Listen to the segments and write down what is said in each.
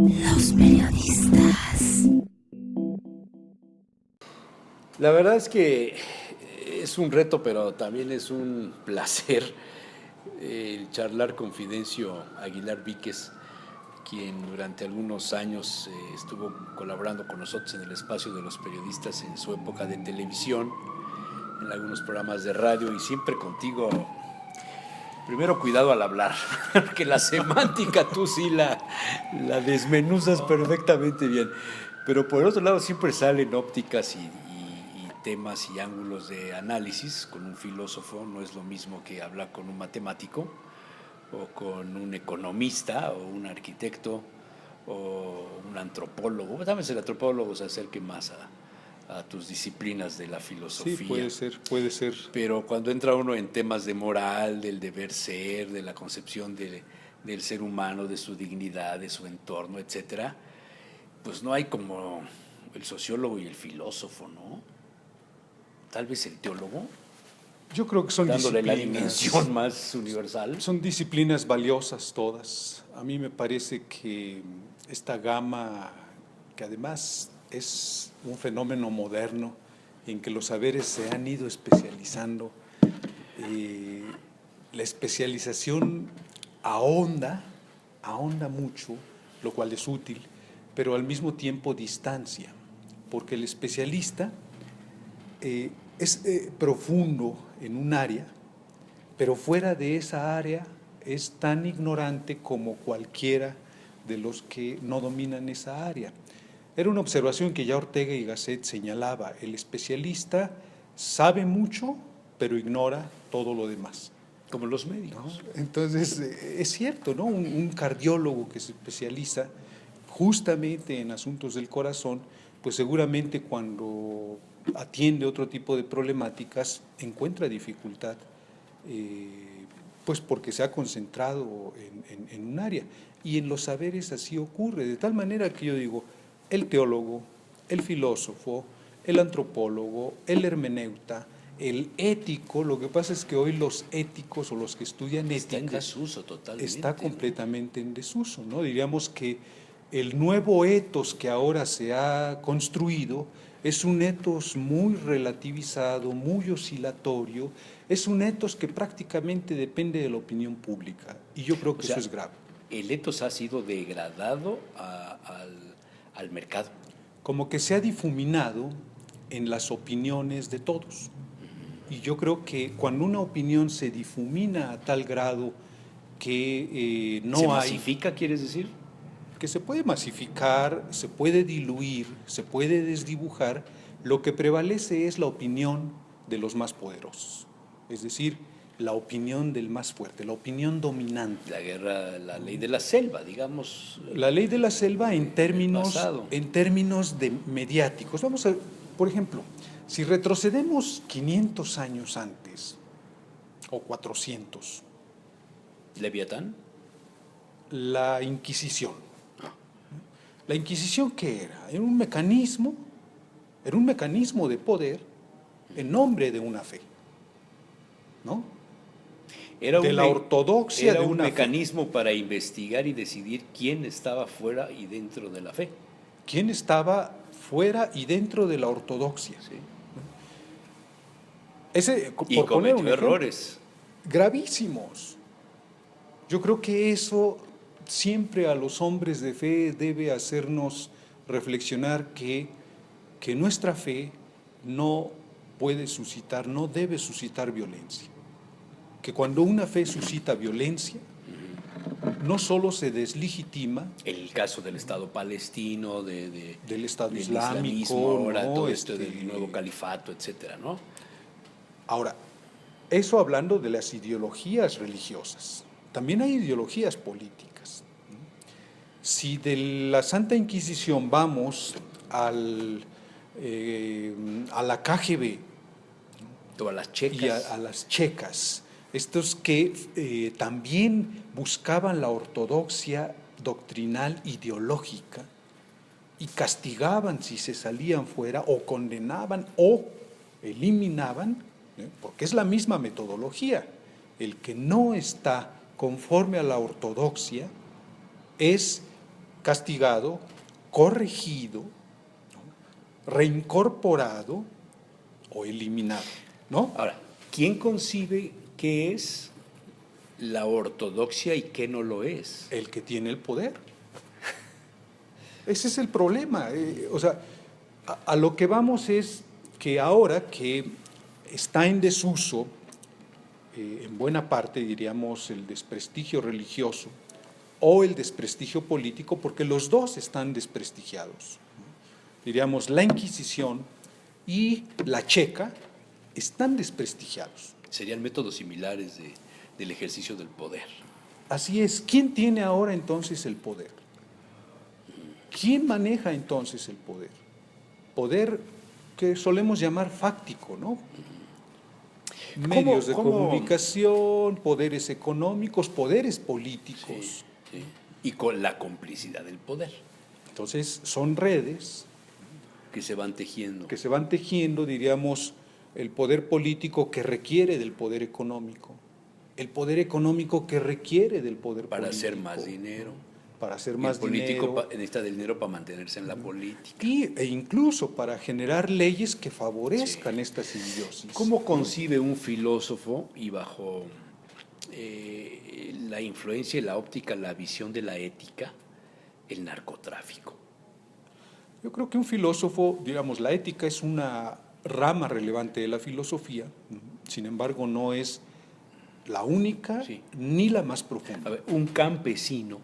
Los periodistas. La verdad es que es un reto, pero también es un placer el charlar con Fidencio Aguilar Víquez, quien durante algunos años estuvo colaborando con nosotros en el espacio de los periodistas en su época de televisión, en algunos programas de radio, y siempre contigo. Primero, cuidado al hablar, porque la semántica tú sí la desmenuzas perfectamente bien. Pero por otro lado siempre salen ópticas y temas y ángulos de análisis. Con un filósofo no es lo mismo que hablar con un matemático o con un economista o un arquitecto o un antropólogo. Tal vez el antropólogo se acerque más a tus disciplinas de la filosofía. Sí, puede ser. Pero cuando entra uno en temas de moral, del deber ser, de la concepción del ser humano, de su dignidad, de su entorno, etcétera, pues no hay como el sociólogo y el filósofo, ¿no? Tal vez el teólogo. Yo creo que son dándole disciplinas, la dimensión más universal. Son disciplinas valiosas todas. A mí me parece que esta gama, que además es un fenómeno moderno, en que los saberes se han ido especializando, la especialización ahonda mucho, lo cual es útil, pero al mismo tiempo distancia, porque el especialista es profundo en un área, pero fuera de esa área es tan ignorante como cualquiera de los que no dominan esa área. Era una observación que ya Ortega y Gasset señalaba: el especialista sabe mucho, pero ignora todo lo demás. Como los médicos. ¿No? Entonces, es cierto, ¿no? Un cardiólogo que se especializa justamente en asuntos del corazón, pues seguramente cuando atiende otro tipo de problemáticas encuentra dificultad, pues porque se ha concentrado en un área. Y en los saberes así ocurre, de tal manera que yo digo, el teólogo, el filósofo, el antropólogo, el hermeneuta, el ético. Lo que pasa es que hoy los éticos o los que estudian ética está en desuso totalmente. Está completamente en desuso, ¿no? Diríamos que el nuevo etos que ahora se ha construido es un etos muy relativizado, muy oscilatorio, es un etos que prácticamente depende de la opinión pública, y yo creo que eso es grave. El etos ha sido degradado al mercado. Como que se ha difuminado en las opiniones de todos. Y yo creo que cuando una opinión se difumina a tal grado que no hay... ¿Se masifica, quieres decir? Que se puede masificar, se puede diluir, se puede desdibujar, lo que prevalece es la opinión de los más poderosos. Es decir, la opinión del más fuerte, la opinión dominante. La guerra, la ley de la selva, digamos. La ley de la selva en términos de mediáticos. Vamos a, por ejemplo, si retrocedemos 500 años antes, o 400. ¿Leviatán? La Inquisición. ¿La Inquisición qué era? Era un mecanismo de poder en nombre de una fe, ¿no? Era de la ortodoxia era de un una mecanismo fe. Para investigar y decidir quién estaba fuera y dentro de la fe. ¿Quién estaba fuera y dentro de la ortodoxia? Sí. Ese, y por poner un cometió ejemplo, errores gravísimos. Yo creo que eso siempre a los hombres de fe debe hacernos reflexionar que nuestra fe no puede suscitar, no debe suscitar violencia. Que cuando una fe suscita violencia, no solo se deslegitima. El caso del Estado palestino, del Estado del islámico, ahora, ¿no? todo esto del nuevo califato, etcétera, ¿no? Ahora, eso hablando de las ideologías religiosas. También hay ideologías políticas. Si de la Santa Inquisición vamos a la KGB, o a las checas, y a las checas, estos que también buscaban la ortodoxia doctrinal ideológica y castigaban si se salían fuera, o condenaban o eliminaban, porque es la misma metodología. El que no está conforme a la ortodoxia es castigado, corregido, ¿no?, reincorporado o eliminado, ¿no? Ahora, ¿quién concibe qué es la ortodoxia y qué no lo es? El que tiene el poder. Ese es el problema. O sea, a lo que vamos es que ahora que está en desuso, en buena parte, diríamos, el desprestigio religioso o el desprestigio político, porque los dos están desprestigiados, ¿no? Diríamos, la Inquisición y la Checa están desprestigiados. Serían métodos similares del ejercicio del poder. Así es. ¿Quién tiene ahora entonces el poder? ¿Quién maneja entonces el poder? Poder que solemos llamar fáctico, ¿no? Medios de comunicación, poderes económicos, poderes políticos. Sí, sí. Y con la complicidad del poder. Entonces, son redes Que se van tejiendo. que se van tejiendo, diríamos, el poder político que requiere del poder económico, el poder económico que requiere del poder Para político. hacer más dinero. Para hacer Y más el político dinero. necesita del dinero para mantenerse en la política. E incluso para generar leyes que favorezcan esta simbiosis. ¿Cómo concibe un filósofo y bajo la influencia y la óptica, la visión de la ética, el narcotráfico? Yo creo que un filósofo, digamos, la ética es una rama relevante de la filosofía, sin embargo no es la única, Sí. ni la más profunda. A ver, un campesino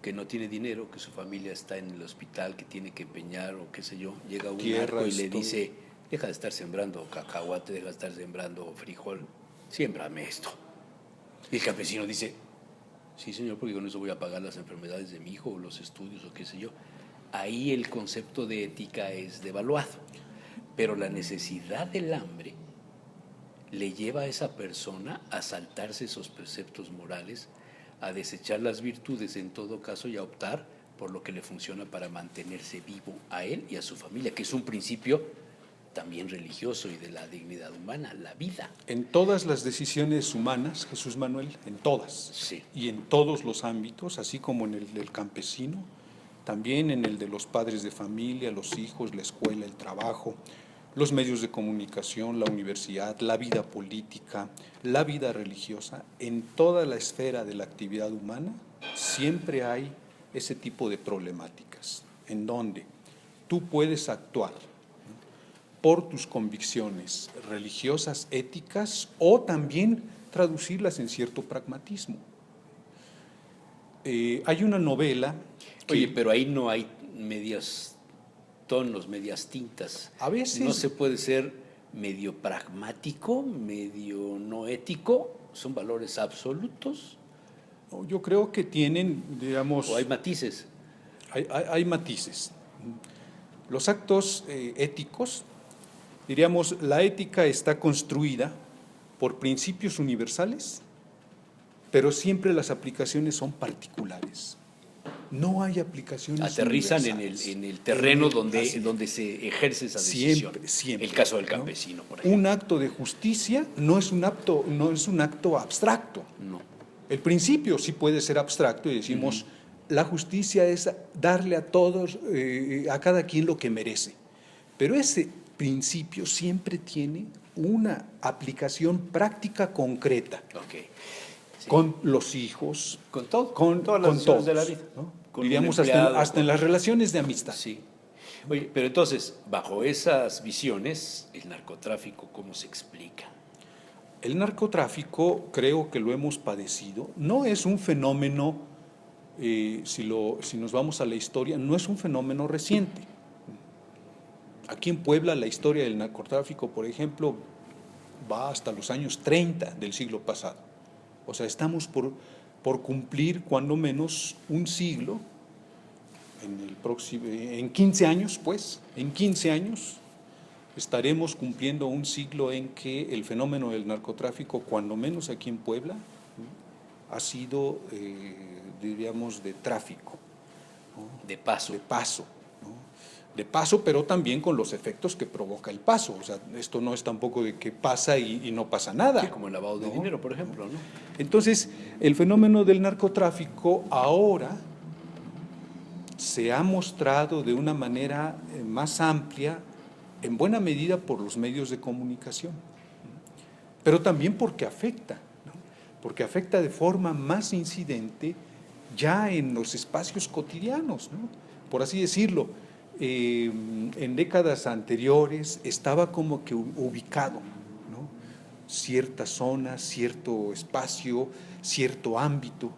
que no tiene dinero, que su familia está en el hospital, que tiene que empeñar o qué sé yo, llega un narco y le dice, deja de estar sembrando cacahuate, deja de estar sembrando frijol, siémbrame esto. Y el campesino dice, sí señor, porque con eso voy a pagar las enfermedades de mi hijo o los estudios o qué sé yo. Ahí el concepto de ética es devaluado, pero la necesidad del hambre le lleva a esa persona a saltarse esos preceptos morales, a desechar las virtudes en todo caso y a optar por lo que le funciona para mantenerse vivo a él y a su familia, que es un principio también religioso y de la dignidad humana, la vida. En todas las decisiones humanas, Jesús Manuel, en todas, Sí. y en todos los ámbitos, así como en el del campesino, también en el de los padres de familia, los hijos, la escuela, el trabajo, los medios de comunicación, la universidad, la vida política, la vida religiosa, en toda la esfera de la actividad humana, siempre hay ese tipo de problemáticas, en donde tú puedes actuar por tus convicciones religiosas, éticas, o también traducirlas en cierto pragmatismo. Hay una novela que, Oye, pero ahí no hay medios tonos, medias tintas. A veces no se puede ser medio pragmático, medio no ético, son valores absolutos. yo creo que tienen, digamos, O hay matices. hay matices. Los actos éticos, diríamos, la ética está construida por principios universales, pero siempre las aplicaciones son particulares. No hay aplicaciones Aterrizan universales. en el terreno Así. donde se ejerce esa decisión. Siempre. El caso del ¿no? campesino, por ejemplo. Un acto de justicia no es un acto abstracto. No. El principio sí puede ser abstracto y decimos, la justicia es darle a todos, a cada quien lo que merece. Pero ese principio siempre tiene una aplicación práctica concreta. Ok. Sí. Con los hijos, Con todo, con todas las todos, decisiones de la vida, ¿no? Con Diríamos un empleado, hasta en las relaciones de amistad. Sí. Oye, pero entonces, bajo esas visiones, el narcotráfico, ¿cómo se explica? El narcotráfico, creo que lo hemos padecido, no es un fenómeno, si nos vamos a la historia, no es un fenómeno reciente. Aquí en Puebla la historia del narcotráfico, por ejemplo, va hasta los años 30 del siglo pasado. O sea, estamos por cumplir cuando menos un siglo, en 15 años, pues, en 15 años estaremos cumpliendo un siglo en que el fenómeno del narcotráfico, cuando menos aquí en Puebla, ha sido, diríamos, de tráfico, ¿no? De paso. De paso, ¿no? De paso, pero también con los efectos que provoca el paso. O sea, esto no es tampoco de que pasa y no pasa nada. Sí, como el lavado de ¿no? dinero, por ejemplo, ¿no? Entonces, el fenómeno del narcotráfico ahora se ha mostrado de una manera más amplia, en buena medida por los medios de comunicación, pero también porque afecta, ¿no? Porque afecta de forma más incidente ya en los espacios cotidianos, ¿no? Por así decirlo. En décadas anteriores estaba como que ubicado, ¿no? Cierta zona, cierto espacio, cierto ámbito,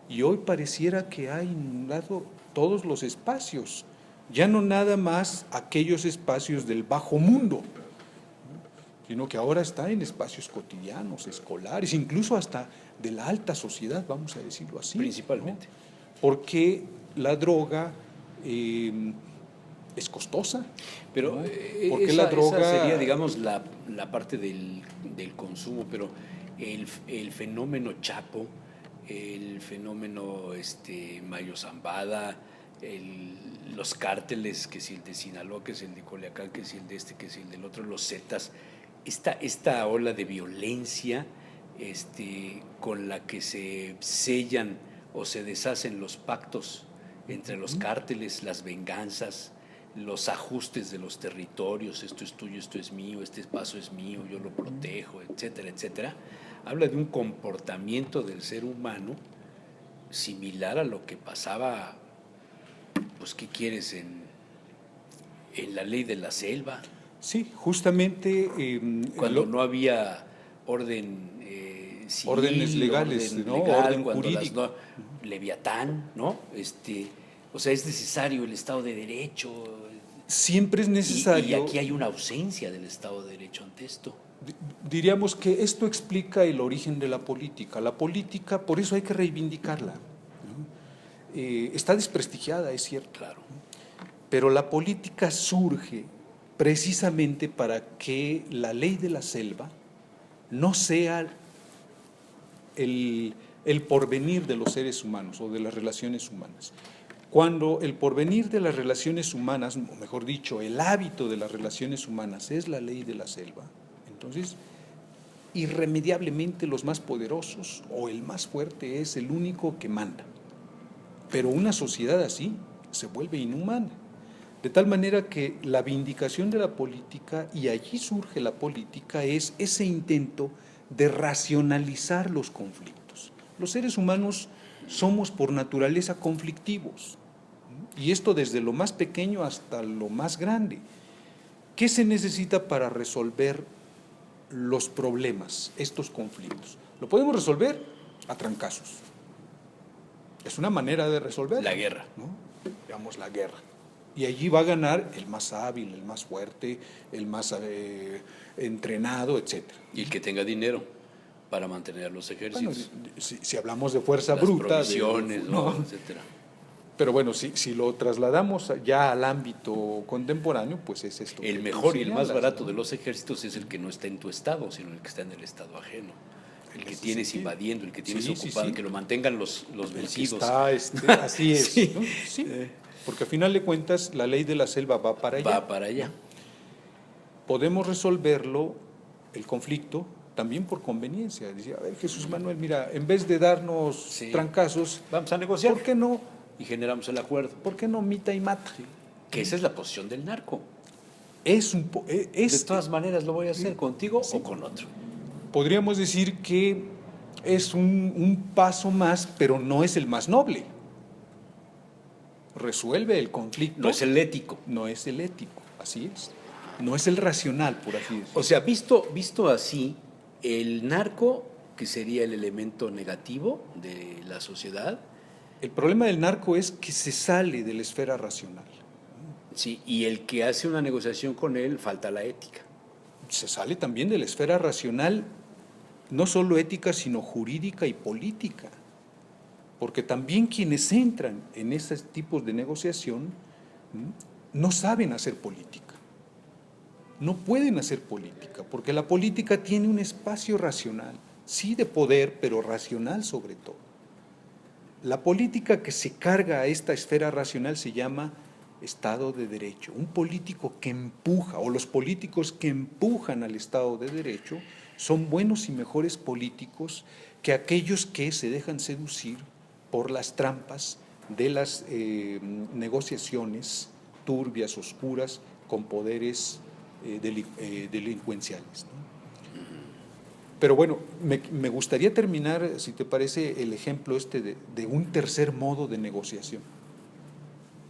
y hoy pareciera que ha inundado todos los espacios, ya no nada más aquellos espacios del bajo mundo, sino que ahora está en espacios cotidianos, escolares, incluso hasta de la alta sociedad, vamos a decirlo así. Principalmente. ¿No? Porque la droga es costosa. Pero ¿no? Porque la droga esa sería, digamos, la parte del consumo, pero el fenómeno Chapo, el fenómeno Mayo Zambada, los cárteles, que si el de Sinaloa, que es el de Culiacán, que si el de que si el del otro, los Zetas, esta ola de violencia con la que se sellan o se deshacen los pactos entre los cárteles, las venganzas, los ajustes de los territorios, esto es tuyo, esto es mío, este espacio es mío, yo lo protejo, etcétera, etcétera, habla de un comportamiento del ser humano similar a lo que pasaba, pues, ¿qué quieres? En la ley de la selva. Sí, justamente cuando no había orden civil, órdenes legales, orden ¿no? legal, Orden cuando jurídico. Leviatán, ¿no? O sea, es necesario el Estado de Derecho. Siempre es necesario. Y aquí hay una ausencia del Estado de Derecho ante esto. Diríamos que esto explica el origen de la política. La política, por eso hay que reivindicarla, ¿no? Está desprestigiada, es cierto. Claro. Pero la política surge precisamente para que la ley de la selva no sea el porvenir de los seres humanos o de las relaciones humanas. Cuando el porvenir de las relaciones humanas, o mejor dicho, el hábito de las relaciones humanas es la ley de la selva, entonces irremediablemente los más poderosos o el más fuerte es el único que manda. Pero una sociedad así se vuelve inhumana. De tal manera que la vindicación de la política, y allí surge la política, es ese intento de racionalizar los conflictos. Los seres humanos somos por naturaleza conflictivos, y esto desde lo más pequeño hasta lo más grande. ¿Qué se necesita para resolver los problemas, estos conflictos? Lo podemos resolver a trancazos. Es una manera de resolver. La guerra. ¿No? Digamos, la guerra. Y allí va a ganar el más hábil, el más fuerte, el más entrenado, etc. Y el que tenga dinero para mantener a los ejércitos. Bueno, si hablamos de fuerza las bruta. Provisiones, ¿no? Etcétera. Pero bueno, si lo trasladamos ya al ámbito contemporáneo, pues es esto. El mejor y el más barato de los ejércitos es el que no está en tu estado, sino el que está en el estado ajeno. El que tienes invadiendo, el que tienes ocupado, el que lo mantengan los vencidos. Así es. Sí. ¿No? Sí. Porque al final de cuentas la ley de la selva va para allá. Va para allá. Podemos resolverlo, el conflicto, también por conveniencia. Decía, a ver, Jesús Manuel, mira, en vez de darnos trancazos, vamos a negociar. ¿Por qué no? Y generamos el acuerdo. ¿Por qué no mita y mata? Sí. Que esa es la posición del narco. De todas maneras lo voy a hacer contigo o con otro. Podríamos decir que es un paso más, pero no es el más noble. Resuelve el conflicto. No es el ético. No es el ético, así es. No es el racional, por así decirlo. O sea, visto así, el narco, que sería el elemento negativo de la sociedad. El problema del narco es que se sale de la esfera racional. Sí, y el que hace una negociación con él, falta la ética. Se sale también de la esfera racional, no solo ética, sino jurídica y política. Porque también quienes entran en esos tipos de negociación no saben hacer política. No pueden hacer política, porque la política tiene un espacio racional, sí de poder, pero racional sobre todo. La política que se carga a esta esfera racional se llama Estado de Derecho. Un político que empuja, o los políticos que empujan al Estado de Derecho, son buenos y mejores políticos que aquellos que se dejan seducir por las trampas de las negociaciones turbias, oscuras, con poderes delincuenciales, ¿no? Pero bueno, me gustaría terminar, si te parece, el ejemplo de un tercer modo de negociación.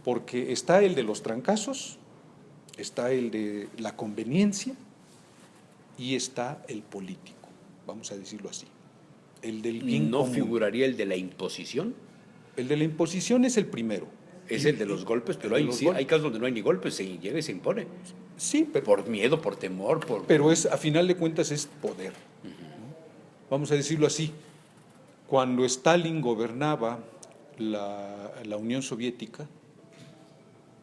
Porque está el de los trancazos, está el de la conveniencia y está el político, vamos a decirlo así. El del bien ¿No común. figuraría el de la imposición? El de la imposición es el primero. Es el de los golpes, pero hay casos donde no hay ni golpes, se llega y se impone. Sí, pero, Por miedo, por temor, pero a final de cuentas es poder, ¿no? Vamos a decirlo así. Cuando Stalin gobernaba la Unión Soviética,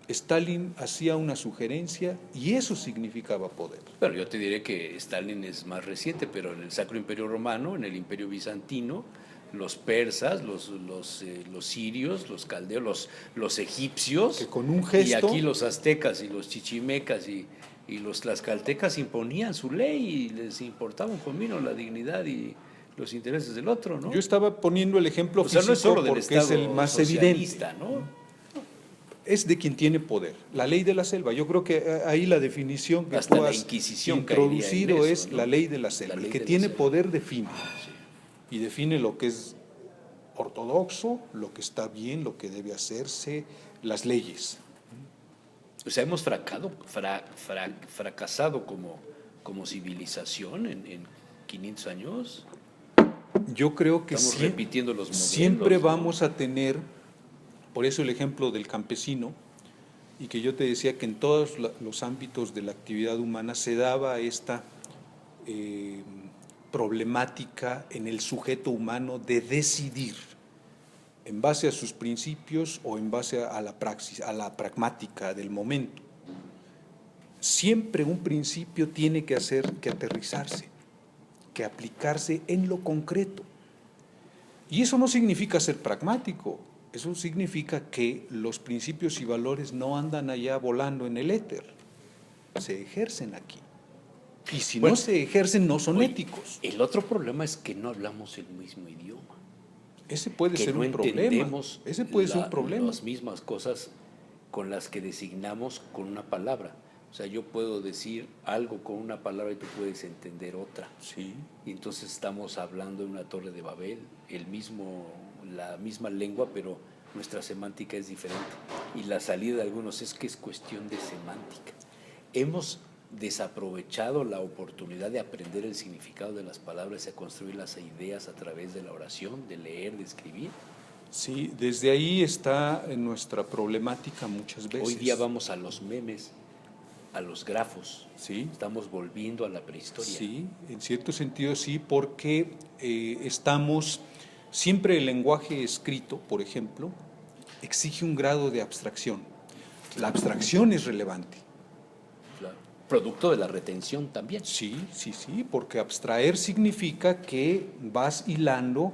Stalin hacía una sugerencia y eso significaba poder. Pero yo te diré que Stalin es más reciente, pero en el Sacro Imperio Romano, en el Imperio Bizantino, los persas, los sirios, los caldeos, los egipcios, Que con un gesto, y aquí los aztecas y los chichimecas y los tlaxcaltecas imponían su ley y les importaba un comino la dignidad y los intereses del otro, ¿no? yo estaba poniendo el ejemplo O sea, físico no es solo del porque Estado es el más evidente. socialista, ¿no? Es de quien tiene poder. La ley de la selva. Yo creo que ahí la definición que Hasta tú la has Inquisición introducido caería en es eso, ¿no? la ley de la selva. La ley El que de la tiene selva. poder define. Y define lo que es ortodoxo, lo que está bien, lo que debe hacerse, las leyes. O sea, hemos fracasado como civilización en 500 años. Yo creo que Estamos repitiendo los modelos, siempre ¿no? vamos a tener, por eso el ejemplo del campesino, y que yo te decía que en todos los ámbitos de la actividad humana se daba esta problemática en el sujeto humano de decidir en base a sus principios o en base a la praxis, a la pragmática del momento. Siempre un principio tiene que aterrizarse, que aplicarse en lo concreto. Y eso no significa ser pragmático, eso significa que los principios y valores no andan allá volando en el éter, se ejercen aquí. Y si Bueno, no se ejercen, no son oye, éticos. El otro problema es que no hablamos el mismo idioma. Ese puede Que ser no un problema. entendemos Ese puede ser un problema. las mismas cosas con las que designamos con una palabra. O sea, yo puedo decir algo con una palabra y tú puedes entender otra. Sí. Y entonces estamos hablando de una torre de Babel, la misma lengua, pero nuestra semántica es diferente. Y la salida de algunos es que es cuestión de semántica. Hemos desaprovechado la oportunidad de aprender el significado de las palabras y a construir las ideas a través de la oración, de leer, de escribir. Sí, desde ahí está nuestra problemática muchas veces. Hoy día vamos a los memes, a los grafos. Sí. Estamos volviendo a la prehistoria. Sí, en cierto sentido sí, porque estamos, siempre el lenguaje escrito, por ejemplo, exige un grado de abstracción. La abstracción es relevante. Claro. Producto de la retención también. Sí, porque abstraer significa que vas hilando,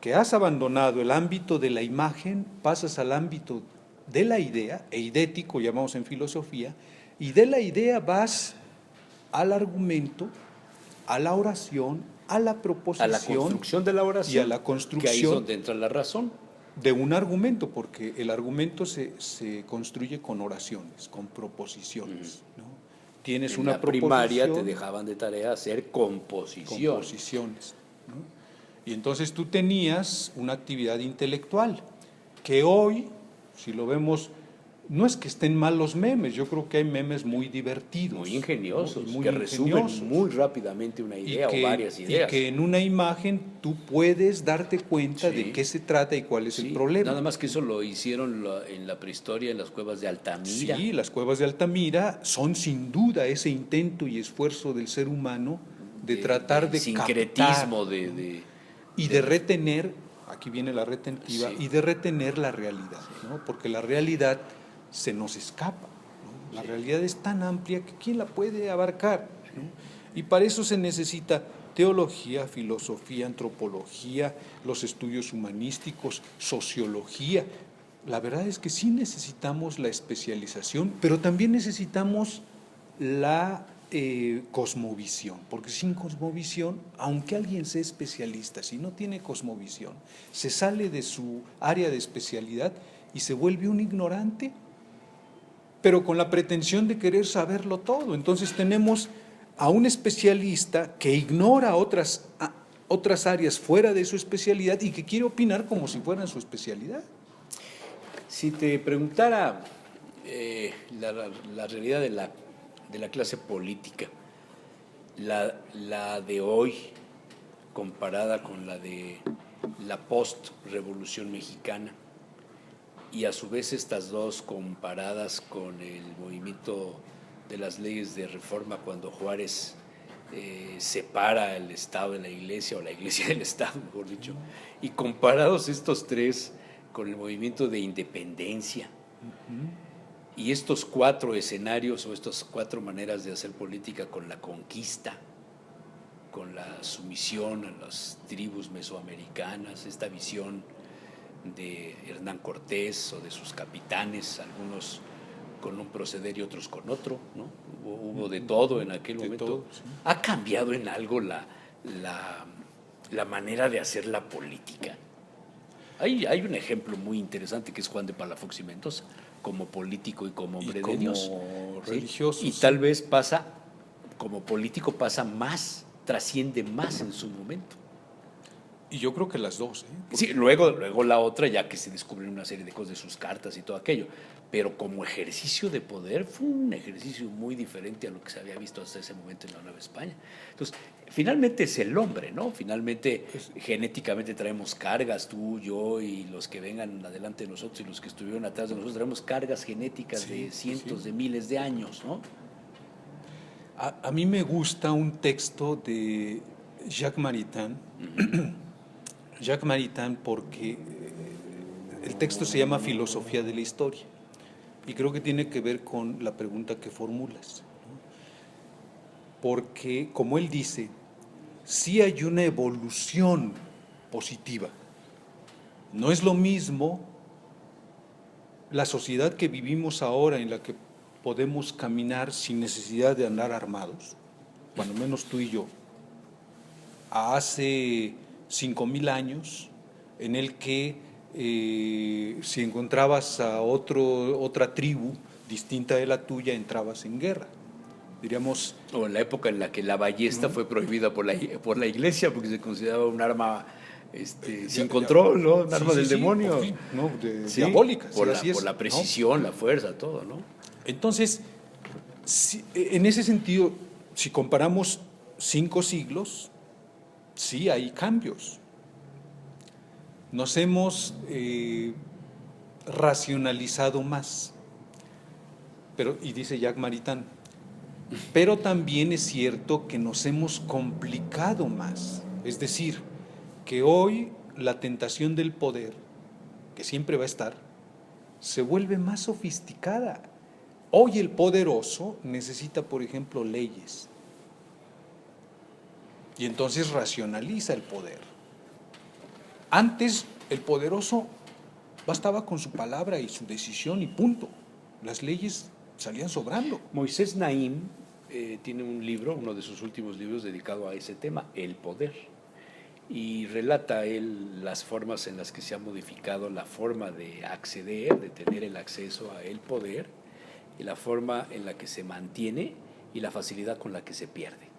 que has abandonado el ámbito de la imagen, pasas al ámbito de la idea, eidético llamamos en filosofía, y de la idea vas al argumento, a la oración, a la proposición. A la construcción de la oración. Y a la construcción. Que ahí es donde entra la razón. De un argumento, porque el argumento se construye con oraciones, con proposiciones, ¿no? Tienes En una la primaria proposición, te dejaban de tarea hacer composición. composiciones, ¿no? Y entonces tú tenías una actividad intelectual, que hoy, si lo vemos, no es que estén mal los memes, yo creo que hay memes muy divertidos. Muy ingeniosos, ¿no? Muy que ingeniosos. resumen muy rápidamente una idea o varias ideas. Y que en una imagen tú puedes darte cuenta Sí. de qué se trata y cuál es Sí, el problema. nada más que eso lo hicieron en la prehistoria, en las cuevas de Altamira. Sí, las cuevas de Altamira son sin duda ese intento y esfuerzo del ser humano de tratar de sincretismo, captar, y de retener, aquí viene la retentiva, Sí. y de retener la realidad, ¿no? Porque la realidad se nos escapa, ¿no? La realidad es tan amplia que ¿quién la puede abarcar? ¿no? Y para eso se necesita teología, filosofía, antropología, los estudios humanísticos, sociología. La verdad es que sí necesitamos la especialización, pero también necesitamos la cosmovisión, porque sin cosmovisión, aunque alguien sea especialista, si no tiene cosmovisión, se sale de su área de especialidad y se vuelve un ignorante, pero con la pretensión de querer saberlo todo. Entonces tenemos a un especialista que ignora otras áreas fuera de su especialidad y que quiere opinar como si fueran su especialidad. Si te preguntara la realidad de la clase política, la de hoy comparada con la de la post-revolución mexicana, y a su vez estas dos comparadas con el movimiento de las leyes de reforma cuando Juárez separa el Estado de la Iglesia, o la Iglesia del Estado, mejor dicho, y comparados estos tres con el movimiento de independencia, y estos cuatro escenarios o estas cuatro maneras de hacer política con la conquista, con la sumisión a las tribus mesoamericanas, esta visión de Hernán Cortés o de sus capitanes, algunos con un proceder y otros con otro, ¿no? Hubo de todo en aquel momento. Todo, sí. ¿Ha cambiado en algo la manera de hacer la política? Hay un ejemplo muy interesante que es Juan de Palafox y Mendoza, como político y como hombre de Dios. Religioso. Y tal vez pasa, como político pasa más, trasciende más en su momento. Y yo creo que las dos. Sí, luego la otra, ya que se descubren una serie de cosas de sus cartas y todo aquello. Pero como ejercicio de poder fue un ejercicio muy diferente a lo que se había visto hasta ese momento en la Nueva España. Entonces, finalmente es el hombre, ¿no? Finalmente, genéticamente traemos cargas, tú, yo y los que vengan adelante de nosotros y los que estuvieron atrás de nosotros, traemos cargas genéticas de cientos de miles de años, ¿no? A mí me gusta un texto de Jacques Maritain. Jacques Maritain, porque el texto se llama Filosofía de la Historia y creo que tiene que ver con la pregunta que formulas, ¿no? Porque, como él dice, sí hay una evolución positiva. No es lo mismo la sociedad que vivimos ahora, en la que podemos caminar sin necesidad de andar armados, cuando menos tú y yo, a hace 5,000 años, en el que si encontrabas a otra tribu distinta de la tuya, entrabas en guerra. Diríamos, o en la época en la que la ballesta fue prohibida por la Iglesia porque se consideraba un arma sin control, ¿no? Un arma del demonio. Fin, ¿no? Diabólica. Por la precisión, ¿no? La fuerza, todo, ¿no? Entonces, en ese sentido, si comparamos 5 siglos, sí hay cambios. Nos hemos racionalizado más. Y dice Jacques Maritain, pero también es cierto que nos hemos complicado más. Es decir, que hoy la tentación del poder, que siempre va a estar, se vuelve más sofisticada. Hoy el poderoso necesita, por ejemplo, leyes. Y entonces racionaliza el poder. Antes el poderoso bastaba con su palabra y su decisión y punto. Las leyes salían sobrando. Moisés Naim tiene un libro, uno de sus últimos libros dedicado a ese tema, el poder. Y relata él las formas en las que se ha modificado la forma de acceder, de tener el acceso a el poder, y la forma en la que se mantiene y la facilidad con la que se pierde.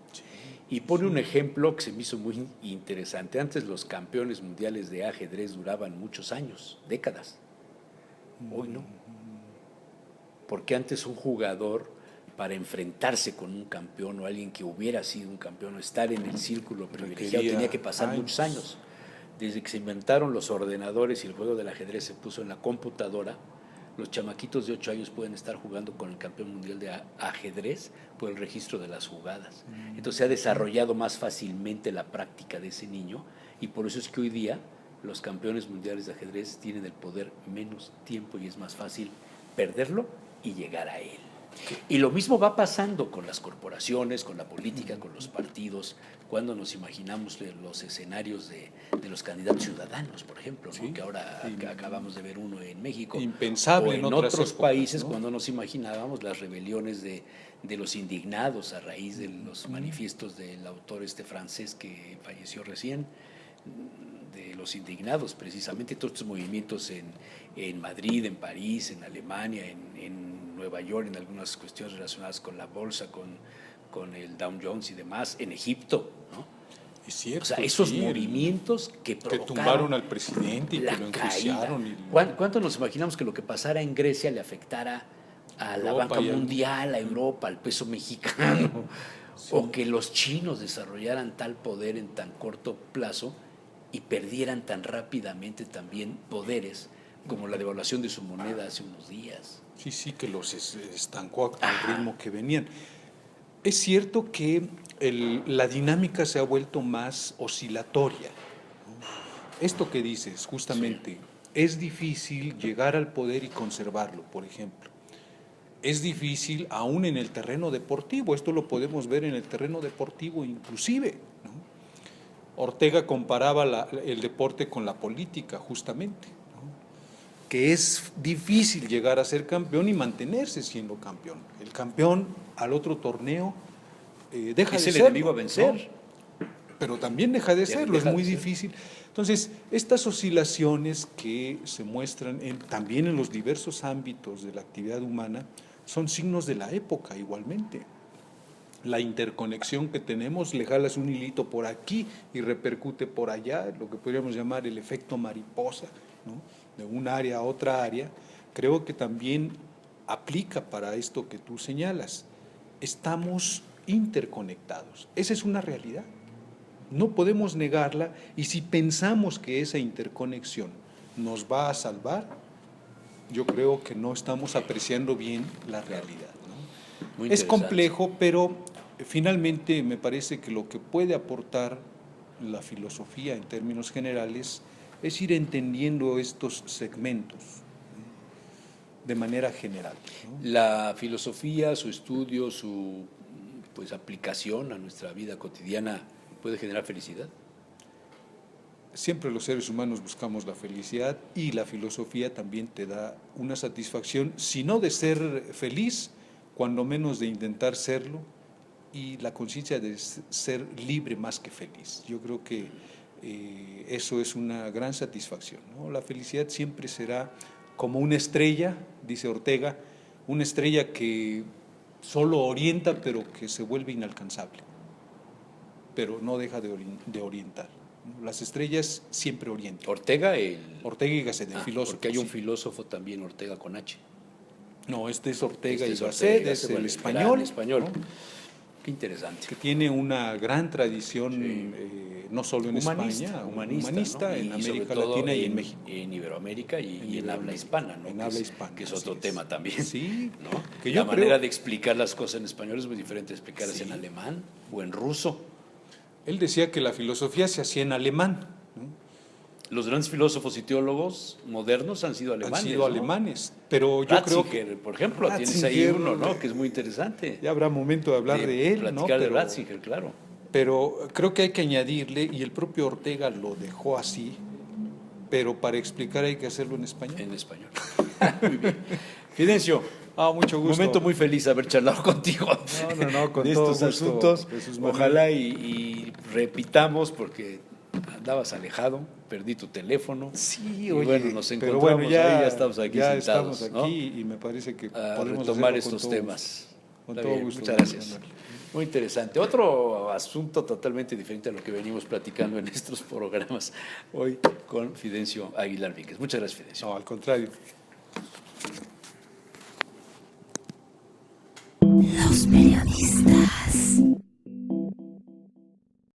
Y pone un ejemplo que se me hizo muy interesante. Antes los campeones mundiales de ajedrez duraban muchos años, décadas. Hoy no. Porque antes un jugador, para enfrentarse con un campeón o alguien que hubiera sido un campeón o estar en el círculo privilegiado, tenía que pasar muchos años. Desde que se inventaron los ordenadores y el juego del ajedrez se puso en la computadora, los chamaquitos de 8 años pueden estar jugando con el campeón mundial de ajedrez por el registro de las jugadas. Entonces se ha desarrollado más fácilmente la práctica de ese niño y por eso es que hoy día los campeones mundiales de ajedrez tienen el poder menos tiempo y es más fácil perderlo y llegar a él. Y lo mismo va pasando con las corporaciones, con la política, con los partidos, cuando nos imaginamos los escenarios de los candidatos ciudadanos, por ejemplo, ¿no? Que ahora acabamos de ver uno en México. Impensable o en otros épocas, países, ¿no? cuando nos imaginábamos las rebeliones de los indignados a raíz de los manifiestos del autor francés que falleció recién, de los indignados, precisamente todos estos movimientos en Madrid, en París, en Alemania, en Nueva York, en algunas cuestiones relacionadas con la bolsa, con el Dow Jones y demás, en Egipto, ¿no? Es cierto, O sea, esos sí, movimientos que que provocaron tumbaron al presidente y la que lo caída. enjuiciaron. ¿Cuánto nos imaginamos que lo que pasara en Grecia le afectara a la Europa banca y al- mundial, a Europa, al peso mexicano? Sí. O que los chinos desarrollaran tal poder en tan corto plazo y perdieran tan rápidamente también poderes como la devaluación de su moneda hace unos días. Sí, que los estancó al ritmo que venían. Es cierto que la dinámica se ha vuelto más oscilatoria, ¿no? Esto que dices, justamente, es difícil llegar al poder y conservarlo, por ejemplo. Es difícil aún en el terreno deportivo, esto lo podemos ver en el terreno deportivo inclusive, ¿no? Ortega comparaba el deporte con la política, justamente, ¿no? Que es difícil llegar a ser campeón y mantenerse siendo campeón. El campeón al otro torneo deja Es de el serlo, enemigo a vencer. ¿no? Pero también deja de serlo, es Deja de muy ser. difícil. Entonces, estas oscilaciones que se muestran también en los diversos ámbitos de la actividad humana son signos de la época igualmente. La interconexión que tenemos, le jalas un hilito por aquí y repercute por allá, lo que podríamos llamar el efecto mariposa, ¿no? De un área a otra área, creo que también aplica para esto que tú señalas. Estamos interconectados, esa es una realidad, no podemos negarla, y si pensamos que esa interconexión nos va a salvar, yo creo que no estamos apreciando bien la realidad, ¿no? Muy Es interesante. complejo, pero finalmente me parece que lo que puede aportar la filosofía en términos generales es ir entendiendo estos segmentos, ¿no? De manera general, ¿no? La filosofía, su estudio, su aplicación a nuestra vida cotidiana puede generar felicidad. Siempre los seres humanos buscamos la felicidad, y la filosofía también te da una satisfacción, si no de ser feliz, cuando menos de intentar serlo, y la conciencia de ser libre más que feliz. Yo creo que eso es una gran satisfacción, ¿no? La felicidad siempre será como una estrella, dice Ortega, una estrella que solo orienta, pero que se vuelve inalcanzable, pero no deja de orientar, ¿no? Las estrellas siempre orientan. Ortega, Ortega y Gasset, el filósofo. porque hay un sí. filósofo también, Ortega con H. No, este es Ortega Este y es Gasset, Ortega, es bueno, el gran español, español. ¿no? Qué interesante. Que tiene una gran tradición, Sí. No solo en España, humanista, ¿no? en Y sobre América todo Latina y en México. En Iberoamérica y en habla Iberoamérica, hispana, ¿no? en Que habla es- hispana, Que es así otro es. tema también. Sí, ¿no? que La yo manera creo- de explicar las cosas en español es muy diferente de explicarlas en alemán o en ruso. Él decía que la filosofía se hacía en alemán, ¿no? Los grandes filósofos y teólogos modernos han sido alemanes. Han sido ¿no? alemanes, pero yo creo que Ratzinger, por ejemplo, tienes ahí Ratzinger, uno, ¿no? Que es muy interesante. ya habrá momento de hablar de él, ¿no? Platicar de Ratzinger, claro. Pero creo que hay que añadirle, y el propio Ortega lo dejó así, pero para explicar hay que hacerlo en español. En español. Muy bien. Fidencio, Mucho gusto. momento muy feliz haber charlado contigo No, con de todo estos gusto, asuntos. Jesús Manuel. Ojalá y repitamos, porque andabas alejado, perdí tu teléfono. Sí, Y oye, bueno, nos pero encontramos bueno, ahí, ya estamos aquí ya sentados, estamos ¿no? aquí, y me parece que A podemos retomar hacerlo con estos todo temas. gusto. Con Está todo bien, gusto. muchas Jesús gracias. Manuel. Muy interesante. Otro asunto totalmente diferente a lo que venimos platicando en estos programas hoy con Fidencio Aguilar Víquez. Muchas gracias, Fidencio. No, al contrario. Los periodistas.